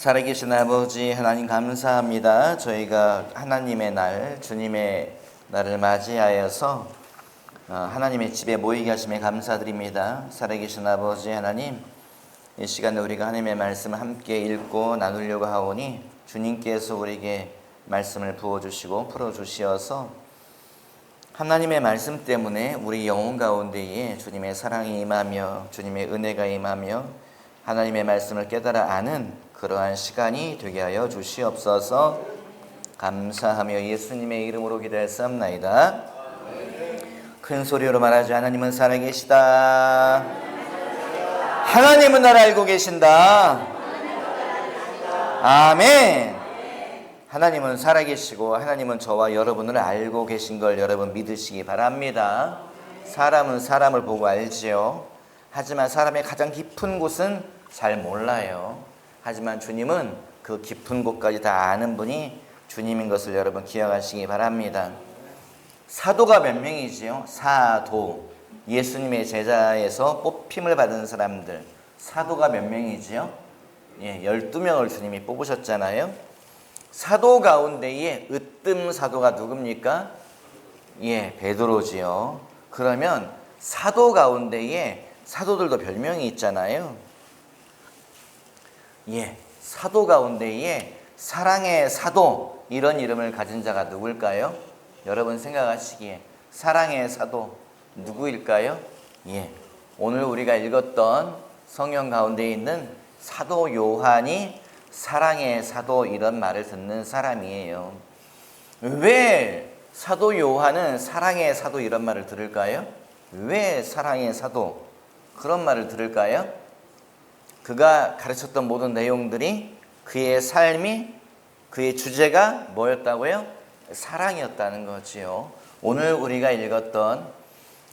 살아계신 아버지 하나님 감사합니다. 저희가 하나님의 날, 주님의 날을 맞이하여서 하나님의 집에 모이게 하심에 감사드립니다. 살아계신 아버지 하나님, 이 시간에 우리가 하나님의 말씀을 함께 읽고 나누려고 하오니 주님께서 우리에게 말씀을 부어주시고 풀어주시어서 하나님의 말씀 때문에 우리 영혼 가운데에 주님의 사랑이 임하며 주님의 은혜가 임하며 하나님의 말씀을 깨달아 아는 그러한 시간이 되게 하여 주시옵소서. 감사하며 예수님의 이름으로 기도했사옵나이다. 큰 소리로 말하지. 하나님은 살아계시다. 하나님은 나를 알고 계신다. 아멘. 하나님은 살아계시고 하나님은 저와 여러분을 알고 계신 걸 여러분 믿으시기 바랍니다. 사람은 사람을 보고 알지요. 하지만 사람의 가장 깊은 곳은 잘 몰라요. 하지만 주님은 그 깊은 곳까지 다 아는 분이 주님인 것을 여러분 기억하시기 바랍니다. 사도가 몇 명이지요? 사도. 예수님의 제자에서 뽑힘을 받은 사람들. 사도가 몇 명이지요? 12명을 주님이 뽑으셨잖아요. 사도 가운데에 으뜸 사도가 누굽니까? 베드로지요. 그러면 사도 가운데에 사도들도 별명이 있잖아요. 사도 가운데에 사랑의 사도, 이런 이름을 가진 자가 누굴까요? 여러분 생각하시기에 사랑의 사도 누구일까요? 오늘 우리가 읽었던 성경 가운데 있는 사도 요한이 사랑의 사도, 이런 말을 듣는 사람이에요. 왜 사도 요한은 사랑의 사도 이런 말을 들을까요? 왜 사랑의 사도 그런 말을 들을까요? 그가 가르쳤던 모든 내용들이, 그의 삶이, 그의 주제가 뭐였다고요? 사랑이었다는 거지요. 오늘 우리가 읽었던,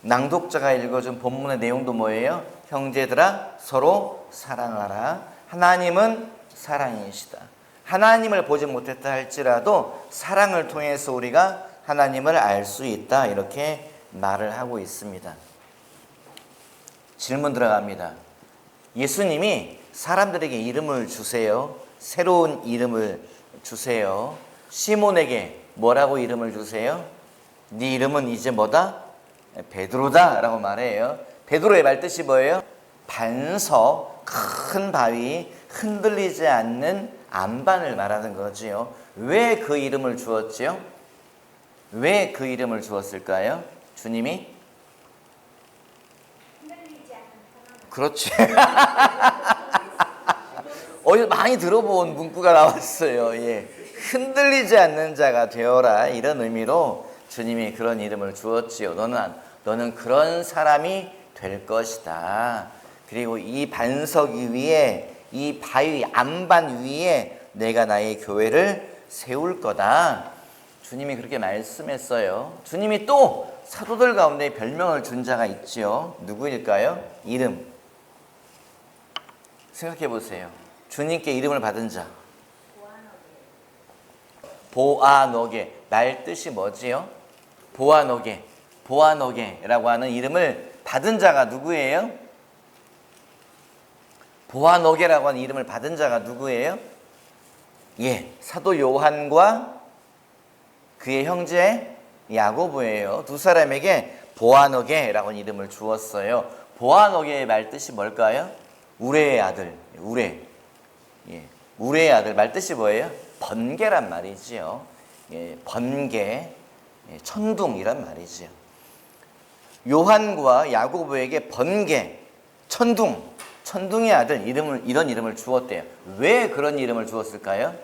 낭독자가 읽어준 본문의 내용도 뭐예요? 형제들아 서로 사랑하라. 하나님은 사랑이시다. 하나님을 보지 못했다 할지라도 사랑을 통해서 우리가 하나님을 알 수 있다, 이렇게 말을 하고 있습니다. 질문 들어갑니다. 예수님이 사람들에게 이름을 주세요. 새로운 이름을 주세요. 시몬에게 뭐라고 이름을 주세요? 네 이름은 이제 뭐다? 베드로다 라고 말해요. 베드로의 말뜻이 뭐예요? 반석, 큰 바위, 흔들리지 않는 안반을 말하는 거지요. 왜 그 이름을 주었지요? 왜 그 이름을 주었을까요? 주님이? 그렇지. 많이 들어본 문구가 나왔어요. 흔들리지 않는 자가 되어라, 이런 의미로 주님이 그런 이름을 주었지요. 너는 그런 사람이 될 것이다. 그리고 이 반석 위에, 이 바위 안반 위에 내가 나의 교회를 세울 거다. 주님이 그렇게 말씀했어요. 주님이 또 사도들 가운데 별명을 준 자가 있지요. 누구일까요? 이름. 생각해 보세요. 주님께 이름을 받은 자. 보아너게. 말 뜻이 뭐지요? 보아너게. 보아너게라고 하는 이름을 받은 자가 누구예요? 보아너게라고 하는 이름을 받은 자가 누구예요? 사도 요한과 그의 형제 야고보예요. 두 사람에게 보아너게라고 하는 이름을 주었어요. 보아너게의 말 뜻이 뭘까요? 우레의 아들. 우레의 아들. 말 뜻이 뭐예요? 번개란 말이지요. 번개, 천둥이란 말이지요. 요한과 야고보에게 번개, 천둥의 아들, 이런 이름을 주었대요. 왜 그런 이름을 주었을까요?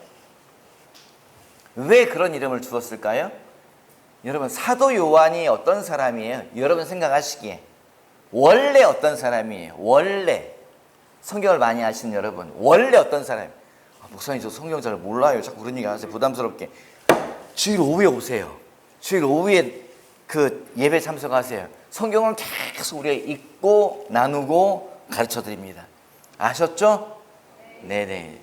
왜 그런 이름을 주었을까요? 여러분, 사도 요한이 어떤 사람이에요? 여러분 생각하시기에 원래 어떤 사람이에요? 원래 성경을 많이 아시는 여러분, 원래 어떤 사람? 목사님 저 성경 잘 몰라요. 자꾸 그런 얘기 하세요. 부담스럽게. 주일 오후에 오세요. 주일 오후에 그 예배 참석하세요. 성경을 계속 우리가 읽고 나누고 가르쳐 드립니다. 아셨죠? 네네.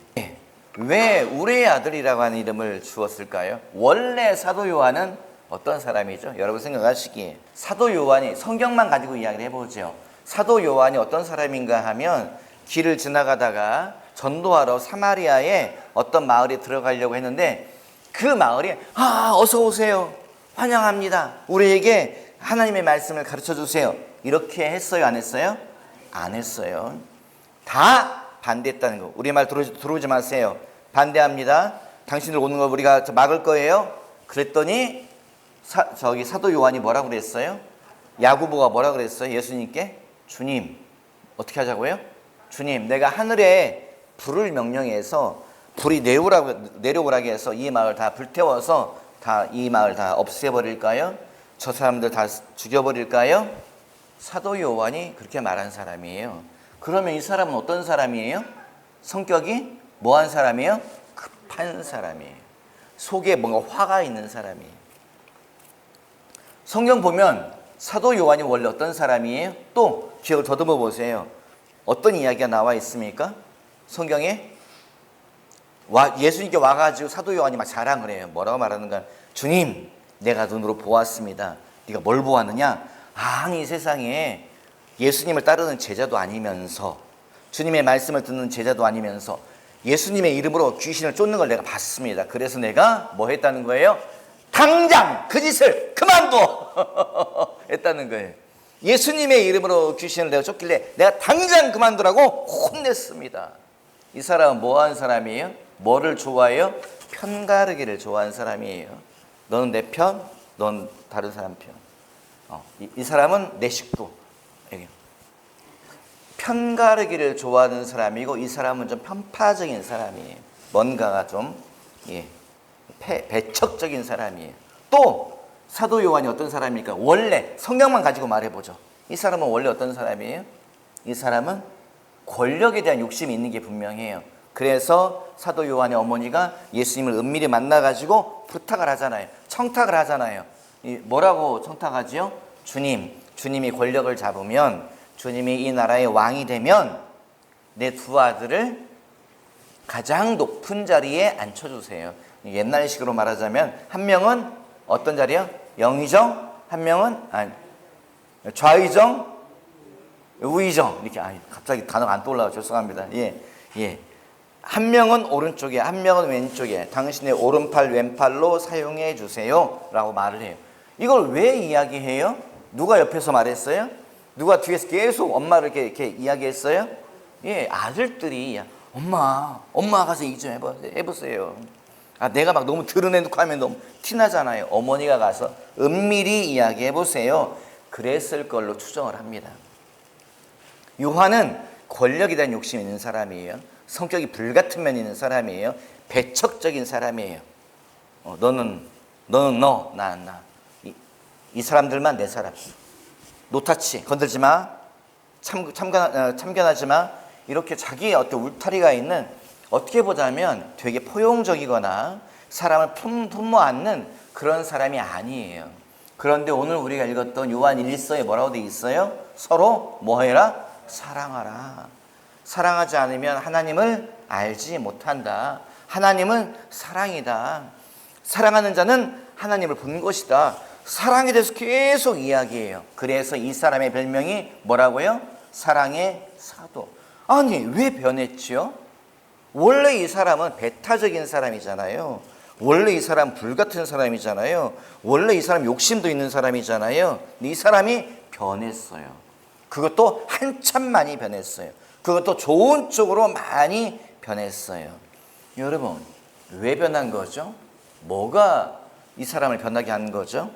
왜 우리의 아들이라고 하는 이름을 주었을까요? 원래 사도 요한은 어떤 사람이죠? 여러분 생각하시기에 사도 요한이, 성경만 가지고 이야기를 해보죠. 사도 요한이 어떤 사람인가 하면 길을 지나가다가 전도하러 사마리아의 어떤 마을에 들어가려고 했는데 그 마을이 어서 오세요. 환영합니다. 우리에게 하나님의 말씀을 가르쳐 주세요. 이렇게 했어요? 안 했어요? 안 했어요. 다 반대했다는 거. 우리 말 들어오지 마세요. 반대합니다. 당신들 오는 걸 우리가 막을 거예요. 그랬더니 사도 요한이 뭐라고 그랬어요? 야고보가 뭐라고 그랬어요? 예수님께 주님 어떻게 하자고요? 주님 내가 하늘에 불을 명령해서 불이 내려오라게 해서 이 마을 다 불태워서 이 마을 다 없애버릴까요? 저 사람들 다 죽여버릴까요? 사도 요한이 그렇게 말한 사람이에요. 그러면 이 사람은 어떤 사람이에요? 성격이 뭐한 사람이에요? 급한 사람이에요. 속에 뭔가 화가 있는 사람이에요. 성경 보면 사도 요한이 원래 어떤 사람이에요? 또 기억을 더듬어 보세요. 어떤 이야기가 나와 있습니까? 성경에 예수님께 와가지고 사도 요한이 막 자랑을 해요. 뭐라고 말하는가? 주님, 내가 눈으로 보았습니다. 네가 뭘 보았느냐? 아니 세상에 예수님을 따르는 제자도 아니면서 주님의 말씀을 듣는 제자도 아니면서 예수님의 이름으로 귀신을 쫓는 걸 내가 봤습니다. 그래서 내가 뭐 했다는 거예요? 당장 그 짓을 그만둬 했다는 거예요. 예수님의 이름으로 귀신을 내가 쫓길래 내가 당장 그만두라고 혼냈습니다. 이 사람은 뭐 하는 사람이에요? 뭐를 좋아해요? 편가르기를 좋아하는 사람이에요. 너는 내 편, 넌 다른 사람 편. 이 사람은 내 식구. 편가르기를 좋아하는 사람이고 이 사람은 좀 편파적인 사람이에요. 뭔가가 좀 배척적인 사람이에요. 또 사도 요한이 어떤 사람입니까? 원래 성경만 가지고 말해보죠. 이 사람은 원래 어떤 사람이에요? 이 사람은 권력에 대한 욕심이 있는 게 분명해요. 그래서 사도 요한의 어머니가 예수님을 은밀히 만나가지고 부탁을 하잖아요. 청탁을 하잖아요. 뭐라고 청탁하지요? 주님이 권력을 잡으면, 주님이 이 나라의 왕이 되면 내 두 아들을 가장 높은 자리에 앉혀주세요. 옛날식으로 말하자면 한 명은 어떤 자리요? 영의정, 한 명은 좌의정, 우의정. 이렇게 갑자기 단어가 안 떠올라요. 죄송합니다. 한 명은 오른쪽에, 한 명은 왼쪽에 당신의 오른팔 왼팔로 사용해 주세요 라고 말을 해요. 이걸 왜 이야기해요? 누가 옆에서 말했어요? 누가 뒤에서 계속 엄마를 이렇게 이야기했어요? 아들들이 엄마 가서 얘기 좀 해보세요. 내가 막 너무 드러내놓고 하면 너무 티나잖아요. 어머니가 가서 은밀히 이야기해보세요. 그랬을 걸로 추정을 합니다. 요한은 권력에 대한 욕심이 있는 사람이에요. 성격이 불같은 면이 있는 사람이에요. 배척적인 사람이에요. 너는 너, 나는 나. 이 사람들만 내 사람. 노타치, 건들지 마. 참견하지 마. 이렇게 자기의 어떤 울타리가 있는, 어떻게 보자면 되게 포용적이거나 사람을 품모 않는 그런 사람이 아니에요. 그런데 오늘 우리가 읽었던 요한 1서에 뭐라고 되어 있어요? 서로 뭐 해라? 사랑하라. 사랑하지 않으면 하나님을 알지 못한다. 하나님은 사랑이다. 사랑하는 자는 하나님을 본 것이다. 사랑에 대해서 계속 이야기해요. 그래서 이 사람의 별명이 뭐라고요? 사랑의 사도. 아니 왜 변했지요? 원래 이 사람은 배타적인 사람이잖아요. 원래 이 사람 불같은 사람이잖아요. 원래 이 사람 욕심도 있는 사람이잖아요. 이 사람이 변했어요. 그것도 한참 많이 변했어요. 그것도 좋은 쪽으로 많이 변했어요. 여러분 왜 변한 거죠? 뭐가 이 사람을 변하게 한 거죠?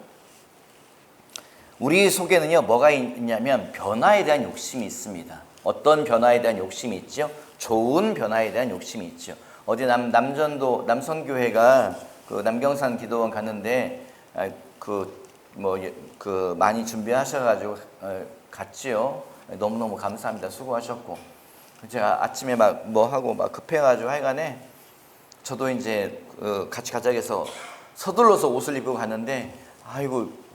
우리 속에는요 뭐가 있냐면 변화에 대한 욕심이 있습니다. 어떤 변화에 대한 욕심이 있죠? 좋은 변화에 대한 욕심이 있죠. 어제 남선교회가 그 남경산 기도원 갔는데 많이 준비하셔가지고 갔지요. 너무너무 감사합니다. 수고하셨고 제가 아침에 막 급해가지고 하여간에 저도 이제 같이 가자고 해서 서둘러서 옷을 입고 갔는데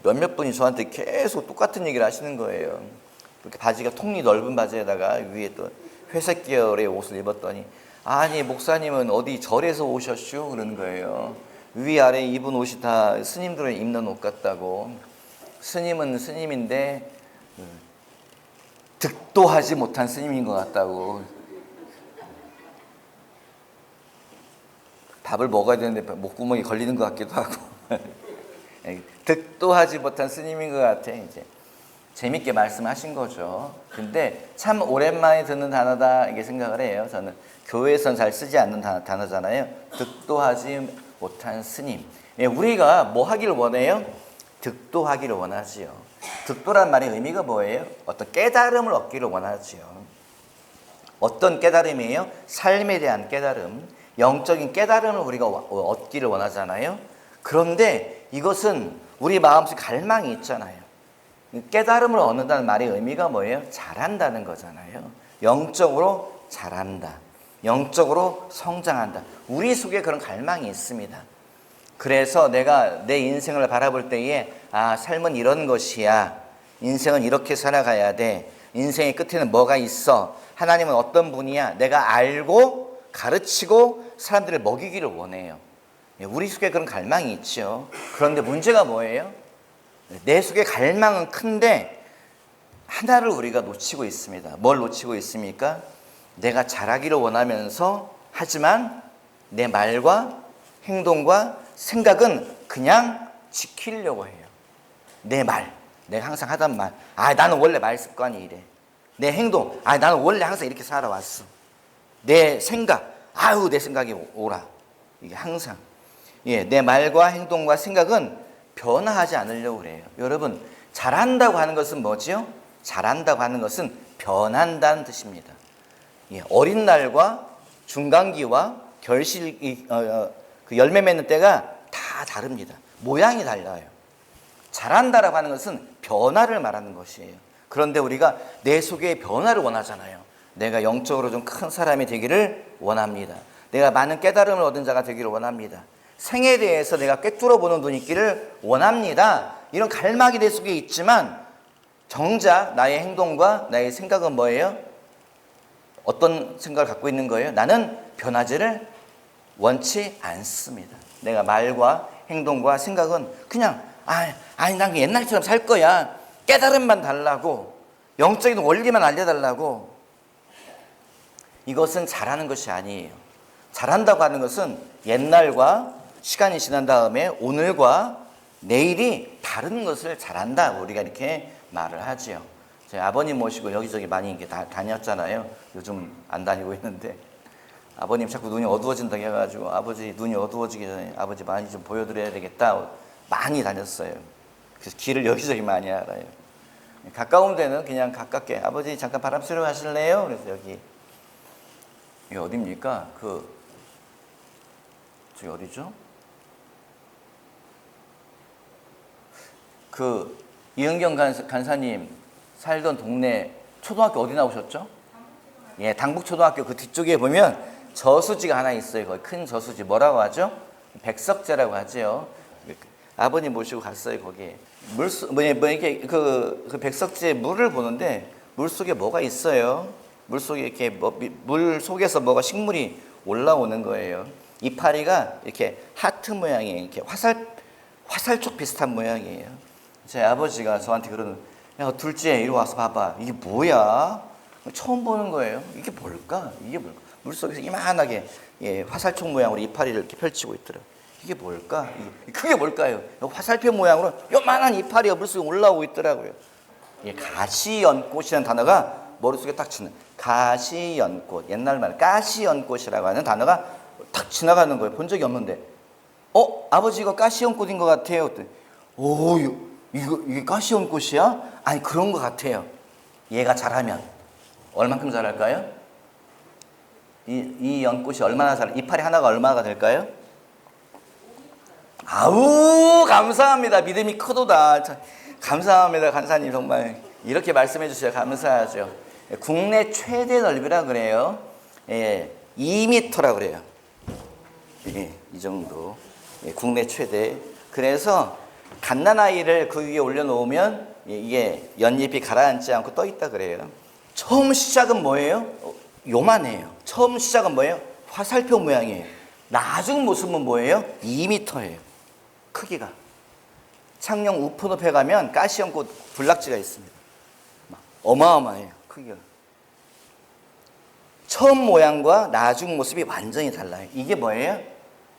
몇몇 분이 저한테 계속 똑같은 얘기를 하시는 거예요. 이렇게 바지가 통이 넓은 바지에다가 위에 또 회색 계열의 옷을 입었더니 아니 목사님은 어디 절에서 오셨슈? 그러는 거예요. 위아래 입은 옷이 다 스님들이 입는 옷 같다고. 스님은 스님인데 득도하지 못한 스님인 것 같다고. 밥을 먹어야 되는데 목구멍이 걸리는 것 같기도 하고 득도 하지 못한 스님인 것 같아. 이제 재밌게 말씀하신 거죠. 근데 참 오랜만에 듣는 단어다 이게 생각을 해요. 저는 교회에선 잘 쓰지 않는 단어잖아요. 득도 하지 못한 스님. 예, 우리가 뭐 하기를 원해요? 득도 하기를 원하지요. 득도란 말의 의미가 뭐예요? 어떤 깨달음을 얻기를 원하지요. 어떤 깨달음이에요? 삶에 대한 깨달음, 영적인 깨달음을 우리가 얻기를 원하잖아요. 그런데 이것은 우리 마음속에 갈망이 있잖아요. 깨달음을 얻는다는 말의 의미가 뭐예요? 잘한다는 거잖아요. 영적으로 잘한다. 영적으로 성장한다. 우리 속에 그런 갈망이 있습니다. 그래서 내가 내 인생을 바라볼 때에 삶은 이런 것이야. 인생은 이렇게 살아가야 돼. 인생의 끝에는 뭐가 있어. 하나님은 어떤 분이야. 내가 알고 가르치고 사람들을 먹이기를 원해요. 우리 속에 그런 갈망이 있죠. 그런데 문제가 뭐예요? 내 속에 갈망은 큰데 하나를 우리가 놓치고 있습니다. 뭘 놓치고 있습니까? 내가 잘하기를 원하면서 하지만 내 말과 행동과 생각은 그냥 지키려고 해요. 내 말, 내가 항상 하던 말, 나는 원래 말 습관이 이래. 내 행동, 나는 원래 항상 이렇게 살아왔어. 내 생각, 내 생각이 옳아. 이게 항상 내 말과 행동과 생각은 변화하지 않으려고 그래요. 여러분, 잘한다고 하는 것은 뭐지요? 잘한다고 하는 것은 변한다는 뜻입니다. 어린 날과 중간기와 결실, 그 열매 맺는 때가 다 다릅니다. 모양이 달라요. 잘한다라고 하는 것은 변화를 말하는 것이에요. 그런데 우리가 내 속에 변화를 원하잖아요. 내가 영적으로 좀 큰 사람이 되기를 원합니다. 내가 많은 깨달음을 얻은 자가 되기를 원합니다. 생에 대해서 내가 꿰뚫어 보는 눈이 있기를 원합니다. 이런 갈망이 내 속에 있지만 정작 나의 행동과 나의 생각은 뭐예요? 어떤 생각을 갖고 있는 거예요? 나는 변하지를 원치 않습니다. 내가 말과 행동과 생각은 그냥 난 옛날처럼 살 거야. 깨달음만 달라고, 영적인 원리만 알려달라고. 이것은 잘하는 것이 아니에요. 잘한다고 하는 것은 옛날과 시간이 지난 다음에 오늘과 내일이 다른 것을 잘한다, 우리가 이렇게 말을 하지요. 저희 아버님 모시고 여기저기 많이 이렇게 다녔잖아요. 요즘 안 다니고 있는데 아버님 자꾸 눈이 어두워진다고 해가지고 아버지 눈이 어두워지기 전에 아버지 많이 좀 보여드려야 되겠다. 많이 다녔어요. 그래서 길을 여기저기 많이 알아요. 가까운 데는 그냥 가깝게 아버지 잠깐 바람 쐬러 가실래요? 그래서 여기 어디입니까? 저기 어디죠? 이은경 간사님 살던 동네 초등학교 어디 나오셨죠? 당북초등학교 그 뒤쪽에 보면 저수지가 하나 있어요. 거기 큰 저수지 뭐라고 하죠? 백석제라고 하죠. 아버님 모시고 갔어요. 거기에 이렇게 그 백석지에 물을 보는데 물 속에 뭐가 있어요? 물 속에 이렇게 물 속에서 뭐가 식물이 올라오는 거예요. 이파리가 이렇게 하트 모양이에요. 이렇게 화살촉 비슷한 모양이에요. 제 아버지가 저한테 그러는, 야 둘째 이리 와서 봐봐. 이게 뭐야? 처음 보는 거예요. 이게 뭘까? 물 속에서 이만하게 화살촉 모양으로 이파리를 이렇게 펼치고 있더라고요. 이게 뭘까? 그게 뭘까요? 화살표 모양으로 요만한 이파리가 물속에 올라오고 있더라고요. 가시연꽃이라는 단어가 머릿속에 딱 치는, 가시연꽃, 옛날 말 가시연꽃이라고 하는 단어가 딱 지나가는 거예요. 본 적이 없는데 아버지 이거 가시연꽃인 것 같아요. 이게 가시연꽃이야? 아니 그런 것 같아요. 얘가 잘하면 얼만큼 잘할까요? 이 연꽃이 얼마나 이파리 하나가 얼마가 될까요? 감사합니다. 믿음이 크도다. 감사합니다. 간사님 정말 이렇게 말씀해 주셔서 감사하죠. 국내 최대 넓이라 그래요. 2m라 그래요. 이 정도. 국내 최대. 그래서 갓난아이를 그 위에 올려놓으면 이게 연잎이 가라앉지 않고 떠 있다 그래요. 처음 시작은 뭐예요? 요만해요. 처음 시작은 뭐예요? 화살표 모양이에요. 나중 모습은 뭐예요? 2m예요. 크기가. 창녕 우프늪에 가면 가시연꽃 군락지가 있습니다. 어마어마해요. 크기가. 처음 모양과 나중 모습이 완전히 달라요. 이게 뭐예요?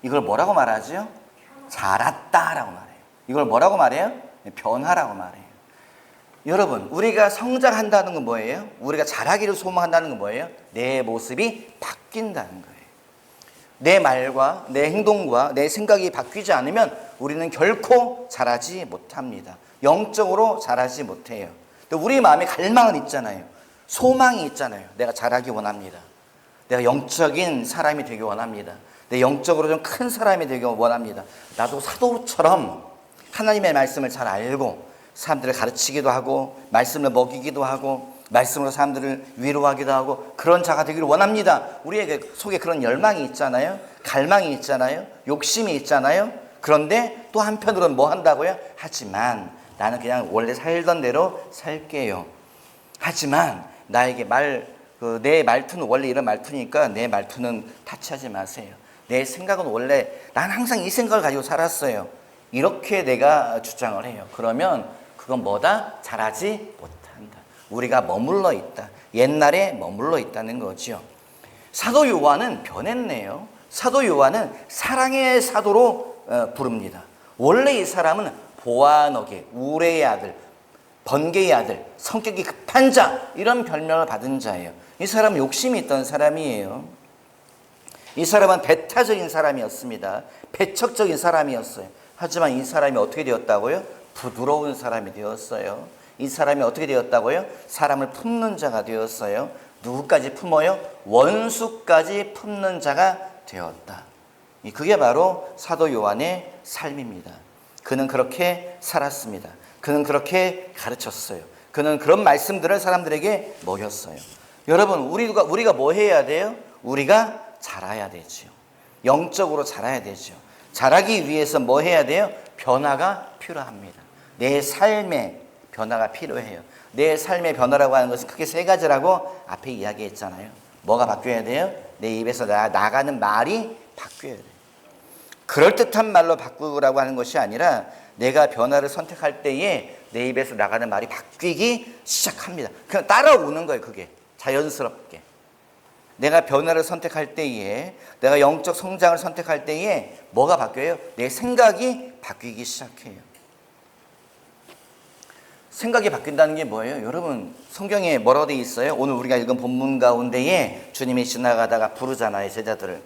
이걸 뭐라고 말하죠? 자랐다라고 말해요. 이걸 뭐라고 말해요? 변화라고 말해요. 여러분, 우리가 성장한다는 건 뭐예요? 우리가 자라기를 소망한다는 건 뭐예요? 내 모습이 바뀐다는 거예요. 내 말과 내 행동과 내 생각이 바뀌지 않으면 우리는 결코 자라지 못합니다. 영적으로 자라지 못해요. 또 우리 마음에 갈망은 있잖아요. 소망이 있잖아요. 내가 자라기 원합니다. 내가 영적인 사람이 되기 원합니다. 내 영적으로 좀 큰 사람이 되기 원합니다. 나도 사도처럼 하나님의 말씀을 잘 알고 사람들을 가르치기도 하고 말씀을 먹이기도 하고 말씀으로 사람들을 위로하기도 하고 그런 자가 되기를 원합니다. 우리에게 속에 그런 열망이 있잖아요. 갈망이 있잖아요. 욕심이 있잖아요. 그런데 또 한편으로는 뭐 한다고요? 하지만 나는 그냥 원래 살던 대로 살게요. 하지만 나에게 내 말투는 원래 이런 말투니까 내 말투는 타치하지 마세요. 내 생각은 원래 난 항상 이 생각을 가지고 살았어요. 이렇게 내가 주장을 해요. 그러면 그건 뭐다? 자라지 못한다. 우리가 머물러 있다. 옛날에 머물러 있다는 거죠. 사도 요한은 변했네요. 사도 요한은 사랑의 사도로 부릅니다. 원래 이 사람은 보아너게, 우레의 아들, 번개의 아들, 성격이 급한 자, 이런 별명을 받은 자예요. 이 사람은 욕심이 있던 사람이에요. 이 사람은 배타적인 사람이었습니다. 배척적인 사람이었어요. 하지만 이 사람이 어떻게 되었다고요? 부드러운 사람이 되었어요. 이 사람이 어떻게 되었다고요? 사람을 품는 자가 되었어요. 누구까지 품어요? 원수까지 품는 자가 되었다. 그게 바로 사도 요한의 삶입니다. 그는 그렇게 살았습니다. 그는 그렇게 가르쳤어요. 그는 그런 말씀들을 사람들에게 먹였어요. 여러분, 우리가 뭐 해야 돼요? 우리가 자라야 되죠. 영적으로 자라야 되죠. 자라기 위해서 뭐 해야 돼요? 변화가 필요합니다. 내 삶의 변화가 필요해요. 내 삶의 변화라고 하는 것은 크게 세 가지라고 앞에 이야기했잖아요. 뭐가 바뀌어야 돼요? 내 입에서 나가는 말이 바뀌어야 돼요. 그럴듯한 말로 바꾸라고 하는 것이 아니라 내가 변화를 선택할 때에 내 입에서 나가는 말이 바뀌기 시작합니다. 그냥 따라오는 거예요. 그게 자연스럽게. 내가 변화를 선택할 때에, 내가 영적 성장을 선택할 때에 뭐가 바뀌어요? 내 생각이 바뀌기 시작해요. 생각이 바뀐다는 게 뭐예요? 여러분, 성경에 뭐라고 되어 있어요? 오늘 우리가 읽은 본문 가운데에 주님이 지나가다가 부르잖아요. 제자들을.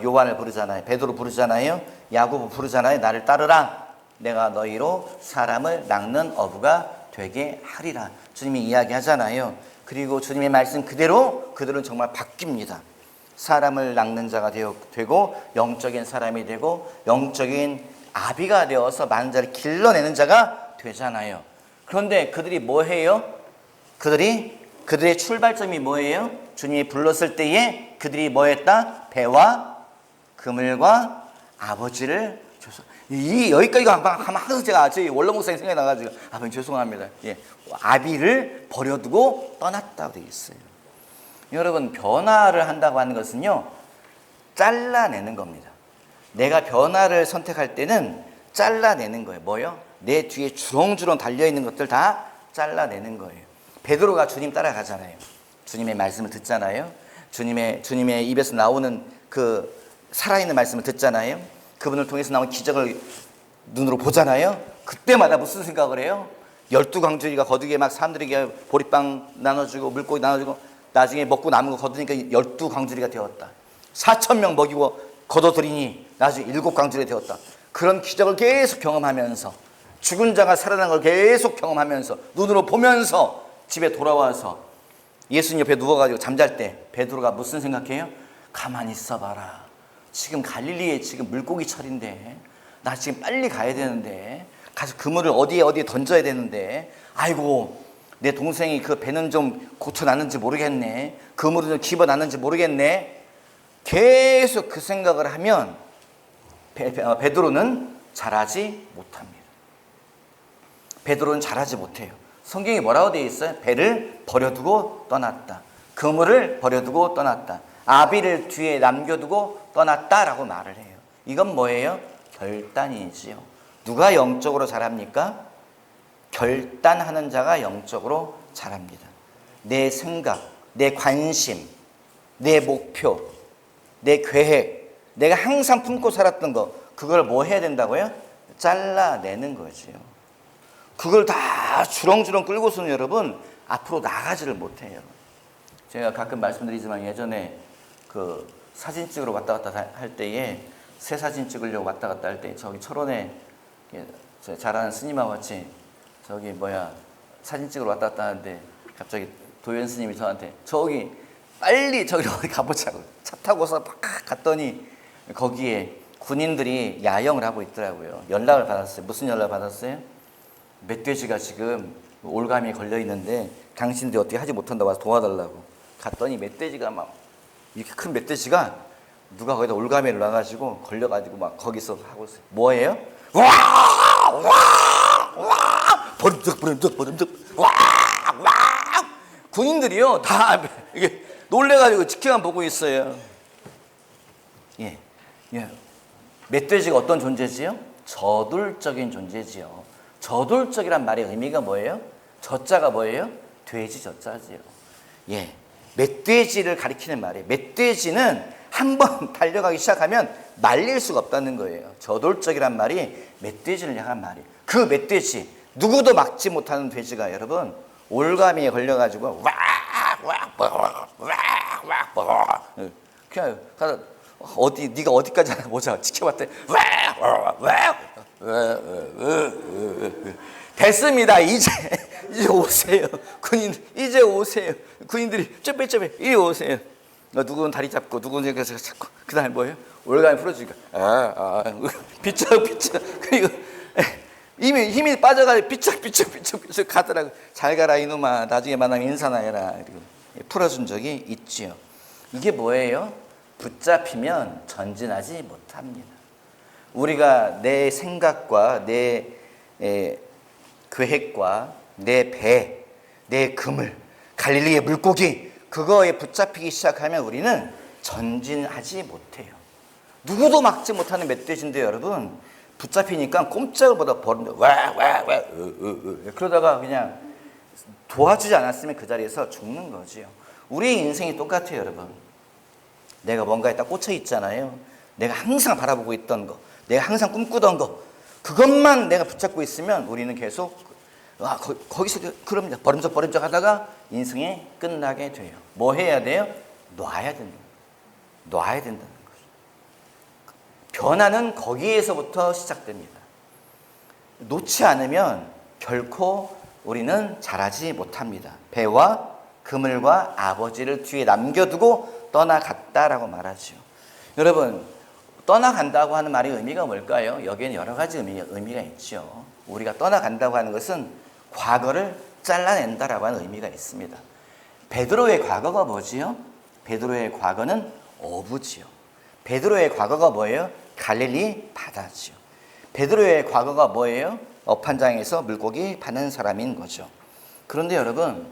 요한을 부르잖아요. 베드로 부르잖아요. 야고보 부르잖아요. 나를 따르라. 내가 너희로 사람을 낚는 어부가 되게 하리라. 주님이 이야기하잖아요. 그리고 주님의 말씀 그대로 그들은 정말 바뀝니다. 사람을 낚는 자가 되고 영적인 사람이 되고 영적인 아비가 되어서 많은 자를 길러내는 자가 되잖아요. 그런데 그들이 뭐 해요? 그들의 출발점이 뭐예요? 주님이 불렀을 때에 그들이 뭐 했다? 배와 그물과 아버지를 줘서 여기까지 가면 항상 제가 저희 원로 목사님 생각이 나가지고 아버님 죄송합니다. 아비를 버려두고 떠났다고 되어 있어요. 여러분, 변화를 한다고 하는 것은요, 잘라내는 겁니다. 내가 변화를 선택할 때는 잘라내는 거예요. 뭐요? 내 뒤에 주렁주렁 달려있는 것들 다 잘라내는 거예요. 베드로가 주님 따라가잖아요. 주님의 말씀을 듣잖아요. 주님의 입에서 나오는 그 살아있는 말씀을 듣잖아요. 그분을 통해서 나온 기적을 눈으로 보잖아요. 그때마다 무슨 생각을 해요? 12광주리가 거두게 막 사람들에게 보리빵 나눠주고 물고기 나눠주고 나중에 먹고 남은 거 거두니까 12광주리가 되었다. 4,000명 먹이고 거둬들이니 나중에 7광주리가 되었다. 그런 기적을 계속 경험하면서 죽은 자가 살아난 걸 계속 경험하면서 눈으로 보면서 집에 돌아와서 예수님 옆에 누워가지고 잠잘 때 베드로가 무슨 생각해요? 가만히 있어봐라. 지금 갈릴리에 지금 물고기철인데 나 지금 빨리 가야 되는데 가서 그물을 어디에 던져야 되는데 아이고 내 동생이 그 배는 좀 고쳐놨는지 모르겠네. 그물은 좀 집어놨는지 모르겠네. 계속 그 생각을 하면 베드로는 자라지 못합니다. 베드로는 자라지 못해요. 성경이 뭐라고 되어 있어요? 배를 버려두고 떠났다. 그물을 버려두고 떠났다. 아비를 뒤에 남겨두고 떠났다라고 말을 해요. 이건 뭐예요? 결단이지요. 누가 영적으로 자랍니까? 결단하는 자가 영적으로 자랍니다. 내 생각, 내 관심, 내 목표, 내 계획, 내가 항상 품고 살았던 거, 그걸 뭐 해야 된다고요? 잘라내는 거지요. 그걸 다 주렁주렁 끌고서는 여러분 앞으로 나가지를 못해요. 제가 가끔 말씀드리지만 예전에 그 사진 찍으러 왔다 갔다 할 때에 새 사진 찍으려고 왔다 갔다 할 때 저기 철원에 잘 아는 스님하고 같이 저기 사진 찍으러 왔다 갔다 하는데 갑자기 도현 스님이 저한테 저기 빨리 저기 어디 가보자고 차 타고서 막 갔더니 거기에 군인들이 야영을 하고 있더라고요. 연락을 받았어요. 무슨 연락을 받았어요? 멧돼지가 지금 올가미에 걸려 있는데 당신들이 어떻게 하지 못한다고 와서 도와달라고. 갔더니 멧돼지가 막 이렇게 큰 멧돼지가 누가 거기다 올가미를 놔가지고 걸려가지고 막 거기서 하고 있어요. 뭐예요? 버름득 와 군인들이요 다 이게 놀래가지고 지켜만 보고 있어요. 예. 멧돼지가 어떤 존재지요? 저돌적인 존재지요. 저돌적이란 말의 의미가 뭐예요? 저자가 뭐예요? 돼지 저자지요. 예. 멧돼지를 가리키는 말이에요. 멧돼지는 한번 달려가기 시작하면 말릴 수가 없다는 거예요. 저돌적이란 말이 멧돼지를 향한 말이에요. 그 멧돼지, 누구도 막지 못하는 돼지가 여러분 올가미에 걸려가지고 그냥 가서 네가 어디까지 하나 보자 지켜봤더니 됐습니다. 이제 오세요. 군인들 이제 오세요. 군인들이 쩌빼 이리 오세요. 누구는 다리 잡고 누구는 여기서 잡고 그다음에 뭐예요? 올가미 풀어주니까 비쩍 그리고 이미 힘이 빠져가지고 비쩍 가더라고. 잘 가라 이놈아. 나중에 만나면 인사나 해라. 그리고 풀어준 적이 있지요. 이게 뭐예요? 붙잡히면 전진하지 못합니다. 우리가 내 생각과 내 계획과 내 배, 내 그물, 갈릴리의 물고기 그거에 붙잡히기 시작하면 우리는 전진하지 못해요. 누구도 막지 못하는 멧돼지인데 여러분 붙잡히니까 꼼짝을 못하고 버린다. 그러다가 그냥 도와주지 않았으면 그 자리에서 죽는 거지요. 우리 인생이 똑같아요, 여러분. 내가 뭔가에 딱 꽂혀 있잖아요. 내가 항상 바라보고 있던 거, 내가 항상 꿈꾸던 거, 그것만 내가 붙잡고 있으면 우리는 계속 거기서 그럼 버림적 하다가 인생이 끝나게 돼요. 뭐 해야 돼요? 놔야 된다는 거죠. 변화는 거기에서부터 시작됩니다. 놓지 않으면 결코 우리는 자라지 못합니다. 배와 그물과 아버지를 뒤에 남겨두고 떠나갔다라고 말하죠. 여러분, 떠나간다고 하는 말의 의미가 뭘까요? 여기에는 여러 가지 의미가 있죠. 우리가 떠나간다고 하는 것은 과거를 잘라낸다라고 하는 의미가 있습니다. 베드로의 과거가 뭐지요? 베드로의 과거는 어부지요. 베드로의 과거가 뭐예요? 갈릴리 바다지요. 베드로의 과거가 뭐예요? 업한장에서 물고기 파는 사람인 거죠. 그런데 여러분,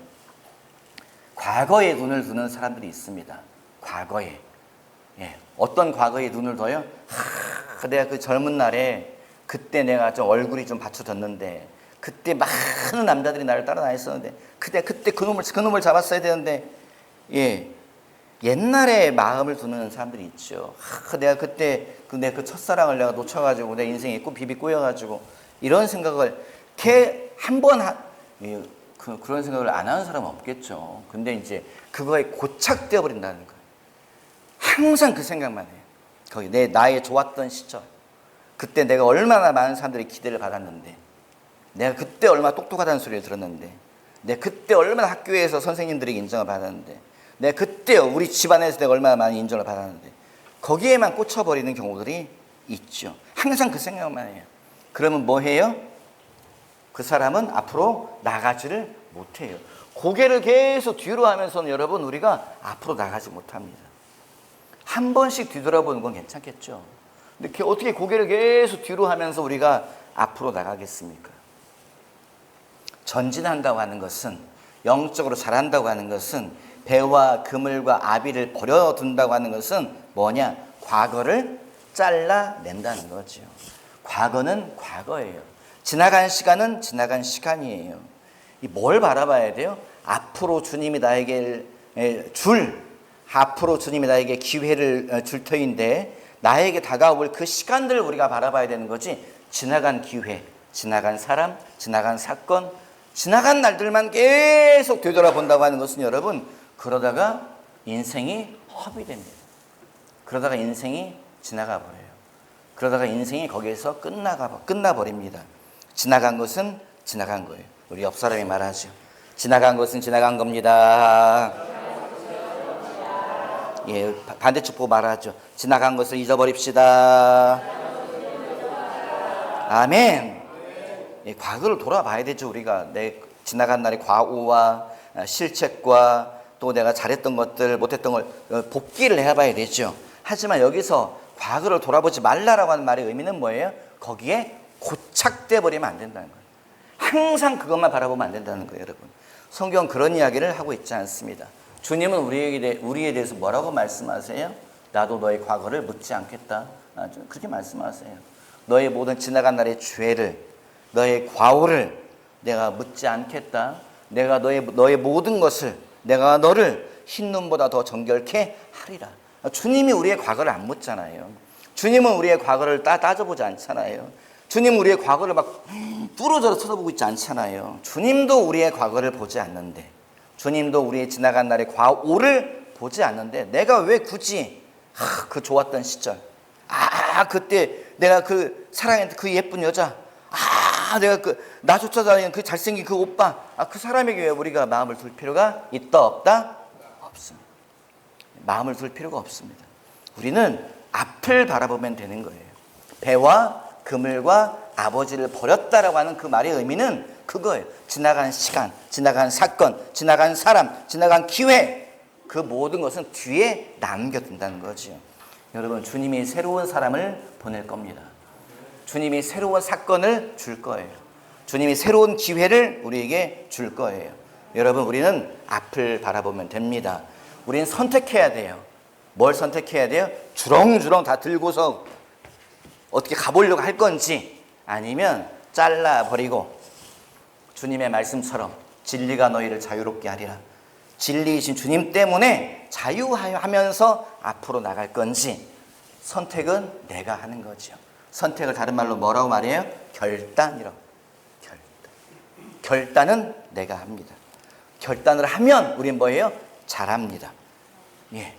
과거에 눈을 두는 사람들이 있습니다. 과거에. 어떤 과거에 눈을 둬요? 내가 그 젊은 날에 그때 내가 좀 얼굴이 좀 받쳐졌는데 그때 많은 남자들이 나를 따라 다녔었는데 그때 그놈을 잡았어야 되는데 옛날에 마음을 두는 사람들이 있죠. 내가 그때 내 그 첫사랑을 내가 놓쳐가지고 내 인생에 비비 꼬여가지고 이런 생각을 그런 생각을 안 하는 사람은 없겠죠. 근데 이제 그거에 고착되어 버린다는 거예요. 항상 그 생각만 해요. 거기 나의 좋았던 시절, 그때 내가 얼마나 많은 사람들이 기대를 받았는데, 내가 그때 얼마나 똑똑하다는 소리를 들었는데, 내가 그때 얼마나 학교에서 선생님들에게 인정을 받았는데, 내가 그때 우리 집안에서 내가 얼마나 많은 인정을 받았는데, 거기에만 꽂혀버리는 경우들이 있죠. 항상 그 생각만 해요. 그러면 뭐 해요? 그 사람은 앞으로 나가지를 못해요. 고개를 계속 뒤로 하면서는 여러분 우리가 앞으로 나가지 못합니다. 한 번씩 뒤돌아보는 건 괜찮겠죠. 근데 어떻게 고개를 계속 뒤로 하면서 우리가 앞으로 나가겠습니까? 전진한다고 하는 것은, 영적으로 자란다고 하는 것은, 배와 그물과 아비를 버려둔다고 하는 것은 뭐냐? 과거를 잘라낸다는 거죠. 과거는 과거예요. 지나간 시간은 지나간 시간이에요. 뭘 바라봐야 돼요? 앞으로 주님이 나에게 기회를 줄 터인데 나에게 다가올 그 시간들을 우리가 바라봐야 되는 거지, 지나간 기회, 지나간 사람, 지나간 사건, 지나간 날들만 계속 되돌아본다고 하는 것은 여러분, 그러다가 인생이 허비됩니다. 그러다가 인생이 지나가 버려요. 그러다가 인생이 거기에서 끝나버립니다. 지나간 것은 지나간 거예요. 우리 옆 사람이 말하죠. 지나간 것은 지나간 겁니다. 예, 반대쪽 보고 말하죠. 지나간 것을 잊어버립시다. 아멘. 예, 과거를 돌아봐야 되죠. 우리가 내 지나간 날의 과오와 실책과 또 내가 잘했던 것들, 못했던 걸 복기를 해봐야 되죠. 하지만 여기서 과거를 돌아보지 말라라고 하는 말의 의미는 뭐예요? 거기에 고착돼 버리면 안 된다는 거예요. 항상 그것만 바라보면 안 된다는 거예요, 여러분. 성경 그런 이야기를 하고 있지 않습니다. 주님은 우리에 대해서 뭐라고 말씀하세요? 나도 너의 과거를 묻지 않겠다. 그렇게 말씀하세요. 너의 모든 지나간 날의 죄를, 너의 과오를 내가 묻지 않겠다. 내가 너의 모든 것을, 내가 너를 흰눈보다 더 정결케 하리라. 주님이 우리의 과거를 안 묻잖아요. 주님은 우리의 과거를 따져보지 않잖아요. 주님은 우리의 과거를 막 뚫어져서 쳐다보고 있지 않잖아요. 주님도 우리의 과거를 보지 않는데, 주님도 우리의 지나간 날의 과오를 보지 않는데, 내가 왜 굳이 그 좋았던 시절, 그때 내가 그 사랑했던 그 예쁜 여자, 내가 나 쫓아다니는 그 잘생긴 그 오빠, 그 사람에게 왜 우리가 마음을 둘 필요가 있다 없다? 없습니다. 마음을 둘 필요가 없습니다. 우리는 앞을 바라보면 되는 거예요. 배와 그물과 아버지를 버렸다라고 하는 그 말의 의미는 그거예요. 지나간 시간, 지나간 사건, 지나간 사람, 지나간 기회, 그 모든 것은 뒤에 남겨둔다는 거죠. 여러분, 주님이 새로운 사람을 보낼 겁니다. 주님이 새로운 사건을 줄 거예요. 주님이 새로운 기회를 우리에게 줄 거예요. 여러분, 우리는 앞을 바라보면 됩니다. 우리는 선택해야 돼요. 뭘 선택해야 돼요? 주렁주렁 다 들고서 어떻게 가보려고 할 건지, 아니면 잘라버리고 주님의 말씀처럼 진리가 너희를 자유롭게 하리라. 진리이신 주님 때문에 자유하면서 앞으로 나갈 건지, 선택은 내가 하는 거죠. 선택을 다른 말로 뭐라고 말해요? 결단이라고. 결단은 내가 합니다. 결단을 하면 우린 뭐예요? 잘합니다. 예.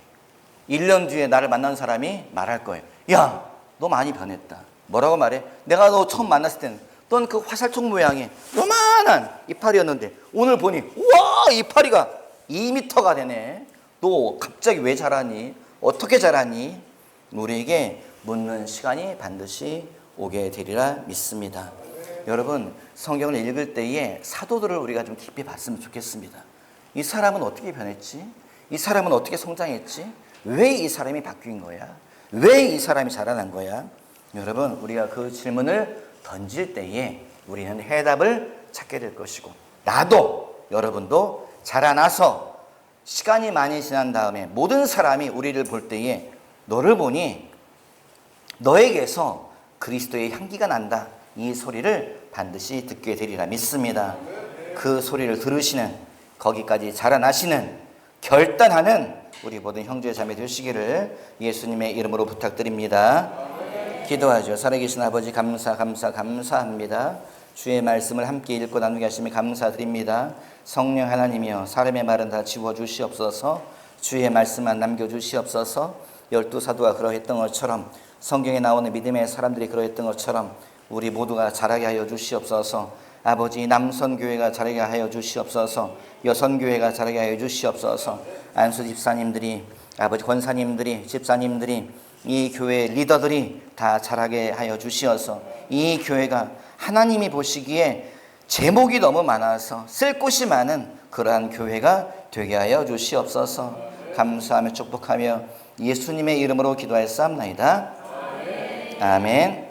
1년 뒤에 나를 만난 사람이 말할 거예요. 야, 너 많이 변했다. 뭐라고 말해? 내가 너 처음 만났을 때는 넌 그 화살촉 모양의 요만한 이파리였는데 오늘 보니 우와, 이파리가 2m가 되네. 너 갑자기 왜 자라니? 어떻게 자라니? 우리에게 묻는 시간이 반드시 오게 되리라 믿습니다. 여러분, 성경을 읽을 때에 사도들을 우리가 좀 깊이 봤으면 좋겠습니다. 이 사람은 어떻게 변했지? 이 사람은 어떻게 성장했지? 왜 이 사람이 바뀐 거야? 왜 이 사람이 자라난 거야? 여러분, 우리가 그 질문을 던질 때에 우리는 해답을 찾게 될 것이고, 나도 여러분도 자라나서 시간이 많이 지난 다음에 모든 사람이 우리를 볼 때에 너를 보니 너에게서 그리스도의 향기가 난다, 이 소리를 반드시 듣게 되리라 믿습니다. 그 소리를 들으시는, 거기까지 자라나시는, 결단하는 우리 모든 형제 자매 되시기를 예수님의 이름으로 부탁드립니다. 기도하죠. 살아계신 아버지, 감사합니다. 주의 말씀을 함께 읽고 나누게 하심에 감사드립니다. 성령 하나님이여, 사람의 말은 다 지워주시옵소서. 주의 말씀만 남겨주시옵소서. 12사도가 그러했던 것처럼, 성경에 나오는 믿음의 사람들이 그러했던 것처럼 우리 모두가 자라게 하여 주시옵소서. 아버지, 남선교회가 자라게 하여 주시옵소서. 여선교회가 자라게 하여 주시옵소서. 안수 집사님들이, 아버지 권사님들이, 집사님들이, 이 교회의 리더들이 다 자라게 하여 주시어서 이 교회가 하나님이 보시기에 제목이 너무 많아서 쓸 곳이 많은 그러한 교회가 되게 하여 주시옵소서. 감사하며 축복하며 예수님의 이름으로 기도하였사옵나이다. 아멘.